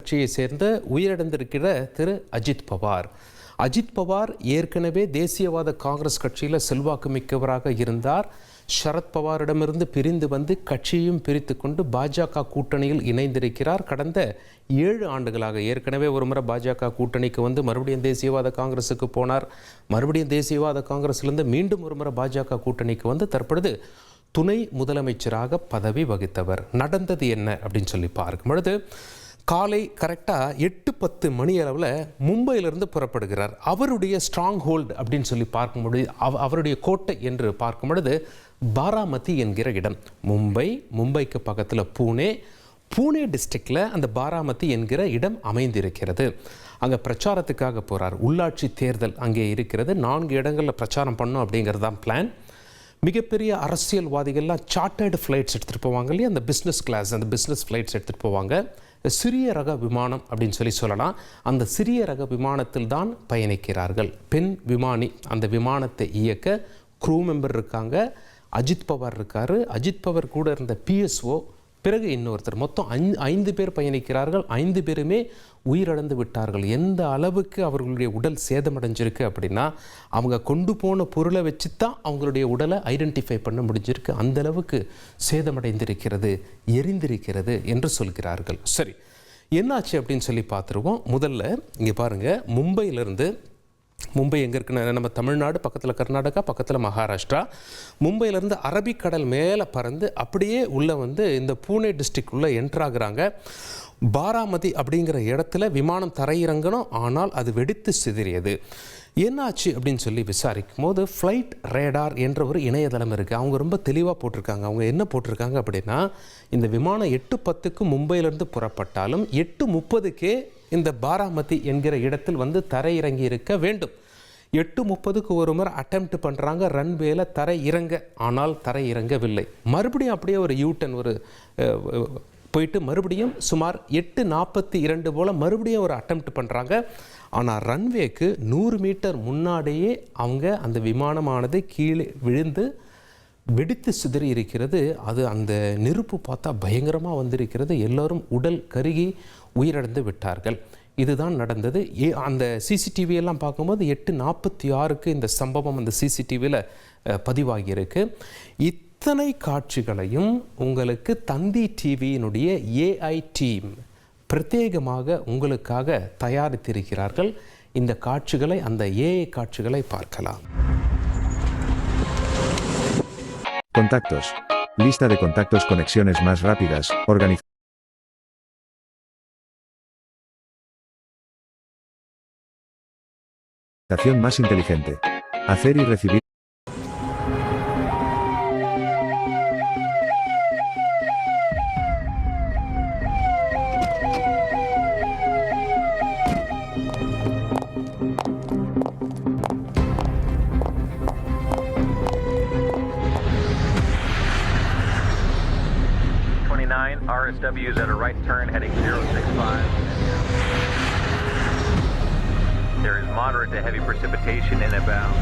கட்சியை சேர்ந்த உயிரிழந்திருக்கிற திரு அஜித் பவார். அஜித் பவார் ஏற்கனவே தேசியவாத காங்கிரஸ் கட்சியில் செல்வாக்கு மிக்கவராக இருந்தார். சரத்பவாரிடமிருந்து பிரிந்து வந்து கட்சியையும் பிரித்து கொண்டு பாஜக கூட்டணியில் இணைந்திருக்கிறார். கடந்த 7 ஆண்டுகளாக ஏற்கனவே ஒரு முறை பாஜக கூட்டணிக்கு வந்து மறுபடியும் தேசியவாத காங்கிரஸுக்கு போனார். மறுபடியும் தேசியவாத காங்கிரஸிலிருந்து மீண்டும் ஒரு முறை பாஜக கூட்டணிக்கு வந்து தற்பொழுது துணை முதலமைச்சராக பதவி வகித்தவர். நடந்தது என்ன அப்படின்னு சொல்லி பார்க்கும் பொழுது காலை கரெக்டாக 8:10 மணி அளவில் மும்பையிலிருந்து புறப்படுகிறார். அவருடைய ஸ்ட்ராங் ஹோல்டு அப்படின்னு சொல்லி பார்க்கும் பொழுது அவருடைய கோட்டை என்று பார்க்கும் பொழுது பாராமதி என்கிற இடம். மும்பைக்கு பக்கத்தில் பூனே டிஸ்ட்ரிக்டில் அந்த பாராமதி என்கிற இடம் அமைந்திருக்கிறது. அங்கே பிரச்சாரத்துக்காக போகிறார். உள்ளாட்சி தேர்தல் அங்கே இருக்கிறது. 4 இடங்களில் பிரச்சாரம் பண்ணோம் அப்படிங்கிறது தான் பிளான். மிகப்பெரிய அரசியல்வாதிகள்லாம் சார்ட்டர்டு ஃப்ளைட்ஸ் எடுத்துகிட்டு போவாங்க இல்லையா, அந்த பிஸ்னஸ் கிளாஸ், அந்த பிஸ்னஸ் ஃப்ளைட்ஸ் எடுத்துகிட்டு போவாங்க. சிறிய ரக விமானம் அப்படின்னு சொல்லலாம். அந்த சிறிய ரக விமானத்தில் தான் பயணிக்கிறார்கள். பெண் விமானி அந்த விமானத்தை இயக்க க்ரூ மெம்பர் இருக்காங்க. அஜித் பவார் இருக்கார். அஜித் பவார் கூட இருந்த பிஎஸ்ஓ, பிறகு இன்னொருத்தர், மொத்தம் 5 பேர் பயணிக்கிறார்கள். 5 பேருமே உயிரிழந்து விட்டார்கள். எந்த அளவுக்கு அவர்களுடைய உடல் சேதமடைஞ்சிருக்கு அப்படின்னா அவங்க கொண்டு போன பொருளை வச்சு தான் அவங்களுடைய உடலை ஐடென்டிஃபை பண்ண முடிஞ்சிருக்கு. அந்த அளவுக்கு சேதமடைந்திருக்கிறது, எரிந்திருக்கிறது என்று சொல்கிறார்கள். சரி, என்னாச்சு அப்படின்னு சொல்லி பார்த்துருவோம். முதல்ல இங்கே பாருங்கள், மும்பை எங்கே இருக்குன்னு, நம்ம தமிழ்நாடு பக்கத்தில் கர்நாடகா, பக்கத்தில் மகாராஷ்டிரா. மும்பையிலேருந்து அரபிக்கடல் மேலே பறந்து அப்படியே உள்ளே வந்து இந்த பூனே டிஸ்ட்ரிக்ட் உள்ளே என்ட்ராகிறாங்க. பாராமதி அப்படிங்கிற இடத்துல விமானம் தரையிறங்கணும். ஆனால் அது வெடித்து சிதறியது. என்னாச்சு அப்படின்னு சொல்லி விசாரிக்கும் போது ஃப்ளைட் ரேடார் என்ற ஒரு இணையதளம் இருக்குது. அவங்க ரொம்ப தெளிவாக போட்டிருக்காங்க. அவங்க என்ன போட்டிருக்காங்க அப்படின்னா, இந்த விமானம் 8:10க்கு மும்பையிலேருந்து புறப்பட்டாலும் 8:30க்கே இந்த பாராமதி என்கிற இடத்தில் வந்து தரையிறங்கி இருக்க வேண்டும். 8:30க்கு ஒரு முறை அட்டெம்ப்ட் பண்ணுறாங்க ரன்வேல தரை இறங்க. ஆனால் தரை இறங்கவில்லை. மறுபடியும் அப்படியே ஒரு யூட்டன் போயிட்டு மறுபடியும் சுமார் 8:42 போல் மறுபடியும் ஒரு அட்டெம்ப்ட் பண்ணுறாங்க. ஆனால் ரன்வேக்கு 100 மீட்டர் முன்னாடியே அவங்க அந்த விமானமானது கீழே விழுந்து வெடித்து சிதறி இருக்கிறது. அது அந்த நெருப்பு பார்த்தா பயங்கரமாக வந்திருக்கிறது. எல்லோரும் உடல் கருகி உயிரிழந்து விட்டார்கள். இதுதான் நடந்தது. அந்த சிசிடிவி எல்லாம் பார்க்கும்போது 8:46க்கு இந்த சம்பவம் அந்த சிசிடிவியில் பதிவாகியிருக்கு. இத்தனை காட்சிகளையும் உங்களுக்கு தந்தி டிவியினுடைய ஏஐ டீம் பிரத்யேகமாக உங்களுக்காக தயாரித்திருக்கிறார்கள். இந்த காட்சிகளை, அந்த ஏஐ காட்சிகளை பார்க்கலாம். Contactos. Lista de contactos, conexiones más rápidas, organización más inteligente. Hacer y recibir. RSWs at a right turn heading 065. There is moderate to heavy precipitation inbound.